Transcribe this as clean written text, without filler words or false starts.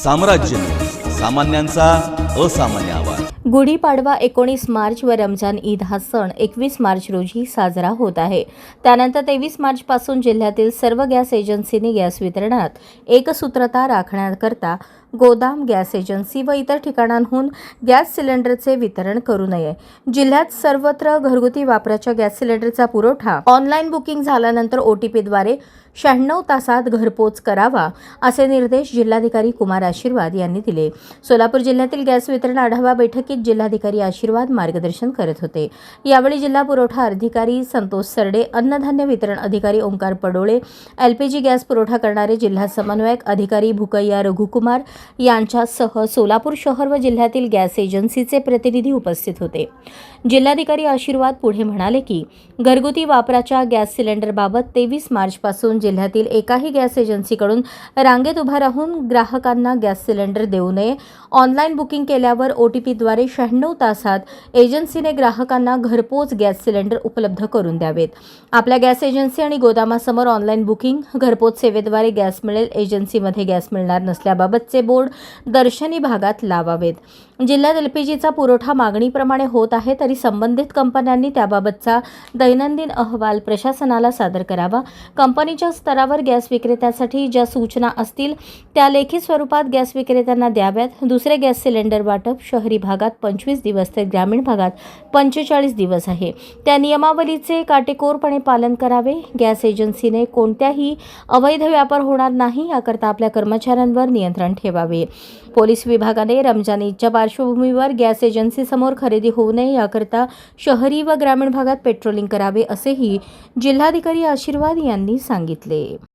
साम्राज्य, सामान्यांचा असामान्य आवाज। गुढीपाडवा 19 मार्च व रमजान ईद हा सण 21 मार्च रोजी साजरा होत आहे। त्यानंतर 23 मार्च पासून जिल्ह्यातील सर्व गॅस एजन्सीने गॅस वितरणात एकसूत्रता राखण्याकरता गोदाम, गॅस एजन्सी व इतर ठिकाणांहून गॅस सिलेंडरचे वितरण करू नये। जिल्ह्यात सर्वत्र घरगुती वापराच्या गॅस सिलेंडरचा पुरवठा ऑनलाईन बुकिंग झाल्यानंतर OTPद्वारे 96 तासात घरपोच करावा असे निर्देश जिल्हाधिकारी कुमार आशीर्वाद यांनी दिले। सोलापूर जिल्ह्यातील गॅस वितरण आढावा बैठकीत जिल्हाधिकारी आशीर्वाद मार्गदर्शन करत होते। यावेळी जिल्हा पुरवठा अधिकारी संतोष सरडे, अन्नधान्य वितरण अधिकारी ओंकार पडोळे, LPG गॅस पुरवठा करणारे जिल्हा समन्वयक अधिकारी भुकय्या रघुकुमार यांच्यासह सोलापूर शहर व जिल्ह्यातील गॅस एजन्सीचे प्रतिनिधी उपस्थित होते। जिल्हाधिकारी आशीर्वाद पुढे म्हणाले की घरगुती वापराच्या गॅस सिलेंडरबाबत 23 मार्च पासून जिल्ह्यातील एकाही गॅस एजन्सीकडून रांगेत उभा राहून ग्राहकांना गॅस सिलेंडर देऊ नये। ऑनलाईन बुकिंग केल्यावर OTPद्वारे 96 तासात एजन्सीने ग्राहकांना घरपोच गॅस सिलेंडर उपलब्ध करून द्यावेत। आपल्या गॅस एजन्सी आणि गोदामासमोर ऑनलाईन बुकिंग, घरपोच सेवेद्वारे गॅस मिळेल, एजन्सीमध्ये गॅस मिळणार नसल्याबाबतचे बोर्ड दर्शनी भागात लावावेत। जिल्ह्यात LPGचा पुरवठा मागणीप्रमाणे होत आहे, तरी संबंधित कंपन्यांनी त्याबाबतचा दैनंदिन अहवाल प्रशासनाला सादर करावा। कंपनीच्या स्तरावर गॅस विक्रेत्यासाठी ज्या सूचना असतील त्या लेखी स्वरूपात गॅस विक्रेत्यांना द्याव्यात। दुसरे गॅस सिलेंडर वाटप शहरी भागात 25 दिवस तर ग्रामीण भागात 45 दिवस आहे। त्या नियमावलीचे काटेकोरपणे पालन करावे। गॅस एजन्सीने कोणत्याही अवैध व्यापार होणार नाही याकरता आपल्या कर्मचाऱ्यांवर नियंत्रण ठेवावे। पोलीस विभागाने रमजान ईदच्या पार्श्वभूमीवर गॅस एजन्सीसमोर खरेदी होऊ नये याकरता शहरी व ग्रामीण भागात पेट्रोलिंग करावे असेही जिल्हाधिकारी आशीर्वाद यांनी सांगितले।